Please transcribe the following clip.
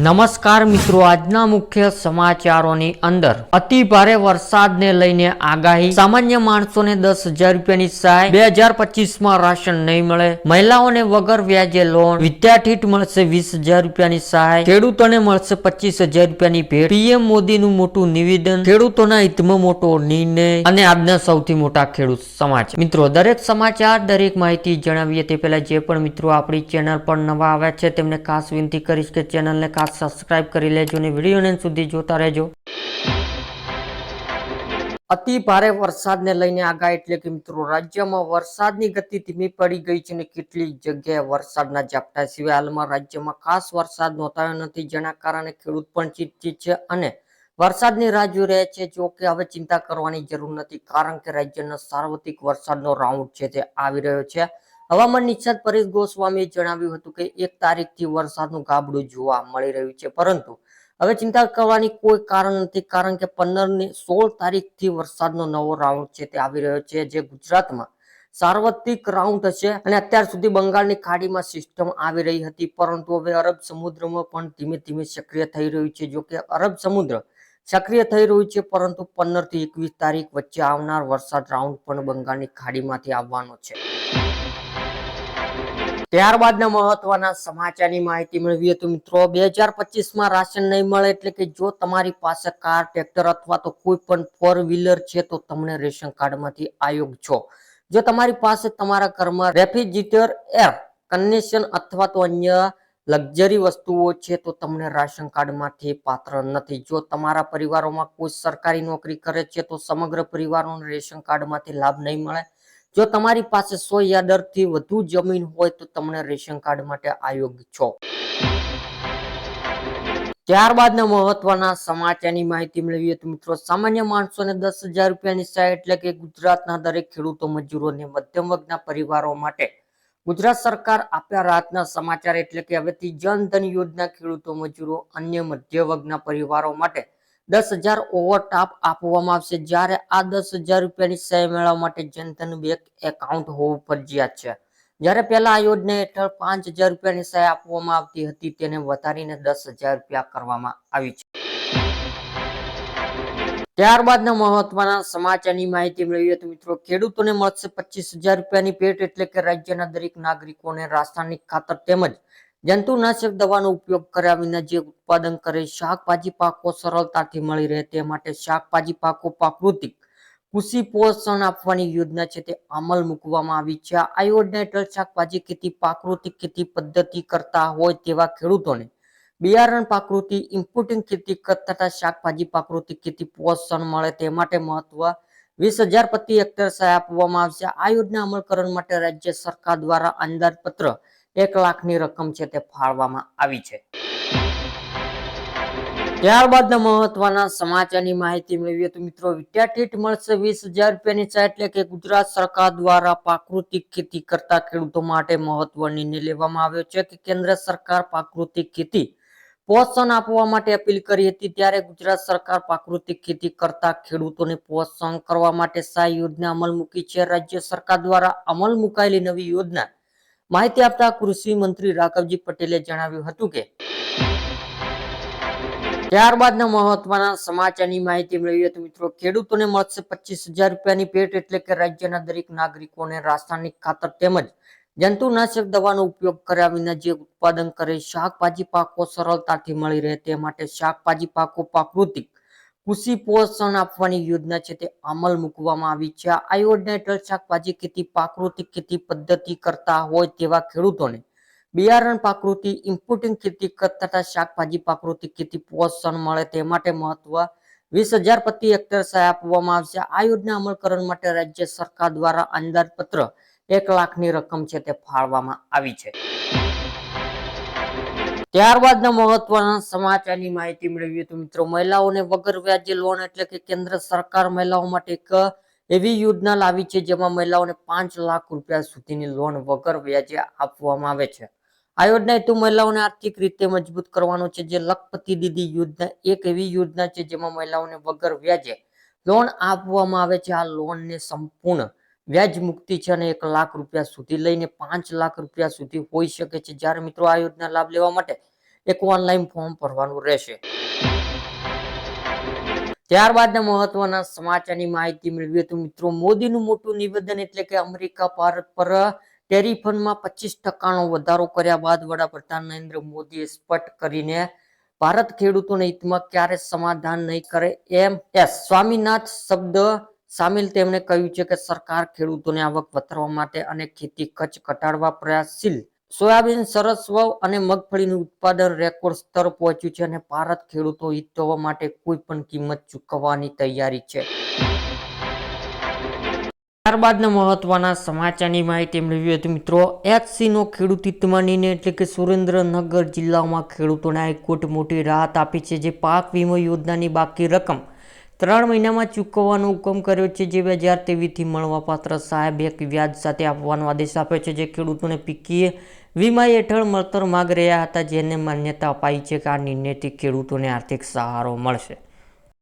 નમસ્કાર મિત્રો, આજના મુખ્ય સમાચારોની અંદર અતિ ભારે વરસાદને લઈને આગાહી, સામાન્ય માણસોને 10,000 રૂપિયાની સહાય, 2025માં રાશન નહીં મળે, મહિલાઓને વગર વ્યાજે લોન, વિદ્યાર્થી મળશે 20,000 રૂપિયાની સહાય, ખેડૂતોને મળશે 25,000 રૂપિયાની ભેટ, પીએમ મોદીનું મોટું નિવેદન, ખેડૂતોના હિતમાં મોટો નિર્ણય અને આજના સૌથી મોટા ખેડૂત સમાચાર. મિત્રો, દરેક સમાચાર, દરેક માહિતી જણાવીએ તે પહેલા જે પણ મિત્રો આપણી ચેનલ પર નવા આવ્યા છે તેમને ખાસ વિનંતી કરીશ કે ચેનલને સબસ્ક્રાઇબ કરી લેજો અને વિડીયોને સુધી જોતા રહેજો. અતિ ભારે વરસાદને લઈને આગાહી એટલે કે મિત્રો રાજ્યમાં વરસાદની ગતિ ધીમી પડી ગઈ છે અને કેટલીક જગ્યાએ વરસાદના ઝાપટા સિવાય હાલમાં રાજ્યમાં ખાસ વરસાદ નોંધાયો નથી, જેના કારણે ખેડૂત પણ ચિંતિત છે અને વરસાદની રાહ જોઈ રહ્યા છે. જો કે હવે ચિંતા કરવાની જરૂર નથી, કારણ કે રાજ્યનો સાર્વત્રિક વરસાદનો રાઉન્ડ છે તે આવી રહ્યો છે. હવામાન નિષ્ણાત પરેશ ગોસ્વામીએ જણાવ્યું હતું કે 1 તારીખથી વરસાદનું ગાબડું જોવા મળી રહ્યું છે, પરંતુ હવે ચિંતા કરવાની કોઈ કારણ નથી, કારણ કે 15 ને 16 તારીખથી વરસાદનો નવો રાઉન્ડ છે તે આવી રહ્યો છે, જે ગુજરાતમાં સાર્વત્રિક રાઉન્ડ હશે. અને અત્યાર સુધી બંગાળની ખાડીમાં સિસ્ટમ આવી રહી હતી, પરંતુ હવે અરબ સમુદ્રમાં પણ ધીમે ધીમે સક્રિય થઈ રહ્યું છે. જો કે અરબ સમુદ્ર સક્રિય થઈ રહ્યું છે, પરંતુ 15 થી 21 તારીખ વચ્ચે આવનાર વરસાદ રાઉન્ડ પણ બંગાળની ખાડીમાંથી આવવાનો છે. ત્યારબાદના મહત્વના સમાચારની માહિતી મેળવીએ તો મિત્રો 2025માં રાશન નહીં મળે, એટલે કે જો તમારી પાસે કાર, ટ્રેક્ટર અથવા તો કોઈ પણ 4 વ્હીલર છે તો તમને રેશન કાર્ડમાંથી આયોગ છો. જો તમારી પાસે તમારા ઘરમાં રેફ્રિજરેટર, એર કન્ડિશનર અથવા તો અન્ય લક્ઝરી વસ્તુઓ છે તો તમને રાશન કાર્ડમાંથી પાત્ર નથી. જો તમારા પરિવારોમાં કોઈ સરકારી નોકરી કરે છે તો સમગ્ર પરિવારોને રેશન કાર્ડમાંથી લાભ નહીં મળે. જો તમારી પાસે 100 એકરથી વધુ જમીન હોય તો તમને રેશન કાર્ડ માટે અયોગ્ય છો. ત્યારબાદના મહત્વના સમાચારની માહિતી મેળવીએ તો મિત્રો સામાન્ય માણસોને 10,000 રૂપિયાની સહાય, એટલે કે ગુજરાતના દરેક ખેડૂતો, મજૂરો અને મધ્યમ વર્ગના પરિવારો માટે ગુજરાત સરકાર આપ્યા રાહતના સમાચાર, એટલે કે હવેથી જનધન યોજના ખેડૂતો, મજૂરો, અન્ય મધ્ય વર્ગના પરિવારો માટે 10,000 ઓવરટાપ આપવામાં આવશે. જ્યારે આ 10,000 રૂપિયાની સહાય મેળવવા માટે જનધન બેંક એકાઉન્ટ હોવું ફરજિયાત છે. જ્યારે પહેલા આ યોજના હેઠળ 5,000 રૂપિયાની સહાય આપવામાં આવતી હતી, તેને વધારીને 10,000 રૂપિયા કરવામાં આવી છે. ત્યારબાદના મહત્વના સમાચારની માહિતી મેળવીએ તો મિત્રો ખેડૂતોને મળશે 25,000 રૂપિયાની ભેટ, એટલે કે રાજ્યના દરેક નાગરિકોને રાસાયણિક ખાતર તેમજ જંતુનાશક દવાનો ઉપયોગ કર્યા વિના જે ઉત્પાદન કરે શાકભાજી પાકો સરળતાથી મળી રહે તે માટે શાકભાજી પાકો પ્રાકૃતિક કૃષિ પોષણ આપવાની યોજના છે તે અમલ મૂકવામાં આવી છે. આ યોજના હેઠળ શાકભાજી ખેતી પ્રાકૃતિક ખેતી પદ્ધતિ કરતા હોય તેવા ખેડૂતોને બિયારણ પ્રાકૃતિક, ઇનપુટિંગ ખેતી તથા શાકભાજી પ્રાકૃતિક ખેતી પોષણ મળે તે માટે મહત્વ 20,000 પ્રતિ હેક્ટર સહાય આપવામાં આવશે. આ યોજના અમલકરણ માટે રાજ્ય સરકાર દ્વારા અંદાજપત્ર 1 લાખની રકમ છે તે ફાળવવામાં આવી છે. ત્યારબાદના મહત્વના સમાચારની માહિતી મેળવીએ તો મિત્રો વિદ્યાર્થી મળશે 20,000 રૂપિયાની સહાય, એટલે કે ગુજરાત સરકાર દ્વારા પ્રાકૃતિક ખેતી કરતા ખેડૂતો માટે મહત્વનો નિર્ણય લેવામાં આવ્યો છે કે કેન્દ્ર સરકાર પ્રાકૃતિક ખેતી પોષણ આપવા માટે અપીલ કરી હતી, ત્યારે ગુજરાત સરકાર પ્રાકૃતિક ખેતી કરતા ખેડૂતોને પોષણ કરવા માટે સહાય યોજના અમલ મૂકી છે. રાજ્ય સરકાર દ્વારા અમલ મુકાયેલી નવી યોજના માહિતી આપતા કૃષિ મંત્રી રાઘવજી પટેલે જણાવ્યું હતું કે ત્યારબાદના મહત્વના સમાચારની માહિતી મેળવીએ તો મિત્રો ખેડૂતોને મળશે 25,000 રૂપિયાની ભેટ, એટલે કે રાજ્યના દરેક નાગરિકોને રાસાયણિક ખાતર તેમજ જંતુનાશક દવાનો ઉપયોગ કર્યા વિના જે ઉત્પાદન કરે શાકભાજી પાકો સરળતાથી મળી રહે તે માટે શાકભાજી પાકો પ્રાકૃતિક કૃષિ પોષણ આપવાની યોજના છે તે અમલ મૂકવામાં આવી છે. આ યોજના હેઠળ શાકભાજી ખેતી પ્રાકૃતિક ખેતી પદ્ધતિ કરતા હોય તેવા ખેડૂતોને બિયારણ પ્રાકૃતિક, ઇનપુટિંગ ખેતી તથા શાકભાજી પ્રાકૃતિક ખેતી પોષણ મળે તે માટે મહત્વ 20,000 પ્રતિ હેક્ટર સહાય આપવામાં આવશે. આ યોજના અમલકરણ માટે રાજ્ય સરકાર દ્વારા અંદાજપત્ર 1 લાખની રકમ છે તે ફાળવવામાં આવી છે. ત્યારબાદના મહત્વના સમાચારની માહિતી મેળવીએ તો મિત્રો મહિલાઓને વગર વ્યાજે લોન, એટલે કે કેન્દ્ર સરકાર મહિલાઓ માટે એક એવી યોજના લાવી છે જેમાં મહિલાઓને 5 લાખ રૂપિયા સુધીની લોન વગર વ્યાજે આપવામાં આવે છે. આ યોજના હેતુ મહિલાઓને આર્થિક રીતે મજબૂત કરવાનો છે. જે લખપતિ દીદી યોજના એક એવી યોજના છે જેમાં મહિલાઓને વગર વ્યાજે લોન આપવામાં આવે છે. આ લોનને સંપૂર્ણ વ્યાજ મુક્તિ છે અને 1 લાખ રૂપિયા સુધી લઈને 5 લાખ રૂપિયા સુધી હોઈ શકે છે. જ્યારે મિત્રો આ યોજના લાભ લેવા માટે એક ઓનલાઈન ફોર્મ ભરવાનું રહેશે. ત્યારબાદના મહત્વના સમાચારની માહિતી મેળવીએ તો મિત્રો, મોદીનું મોટું નિવેદન એટલે કે અમેરિકા ભારત પર ટેરિફમાં 25% વધારો કર્યા બાદ વડાપ્રધાન નરેન્દ્ર મોદીએ સ્પષ્ટ કરીને ભારત ખેડૂતોના હિતમાં ક્યારે સમાધાન નહીં કરે એમ સ્વામીનાથ શબ્દ સામેલ તેમણે કહ્યું છે કે સરકાર ખેડૂતોની આવક વધારવા માટે અને ખેતી ખર્ચ ઘટાડવા પ્રયાસશીલ. સોયાબીન, સરસવ અને મગફળીનું ઉત્પાદન રેકોર્ડ સ્તર પહોંચ્યું છે અને ભારત ખેડૂતો હિત થવા માટે કોઈ પણ કિંમત ચૂકવવાની તૈયારી છે. ત્યારબાદના મહત્વના સમાચારની માહિતી મેળવીએ તો મિત્રો, HCનો ખેડૂત હિતમાં નિર્ણય એટલે કે સુરેન્દ્રનગર જિલ્લામાં ખેડૂતોને હાઈકોર્ટ મોટી રાહત આપી છે, જે પાક વીમા યોજનાની બાકી રકમ 3 મહિનામાં ચૂકવવાનો હુકમ કર્યો છે, જે 2023થી મળવાપાત્ર સહાય બેંક વ્યાજ સાથે આપવાનો આદેશ આપ્યો છે, જે ખેડૂતોને પીક વીમા હેઠળ મળતર માગ રહ્યા હતા, જેને માન્યતા અપાઈ છે કે આ નિર્ણયથી ખેડૂતોને આર્થિક સહારો મળશે.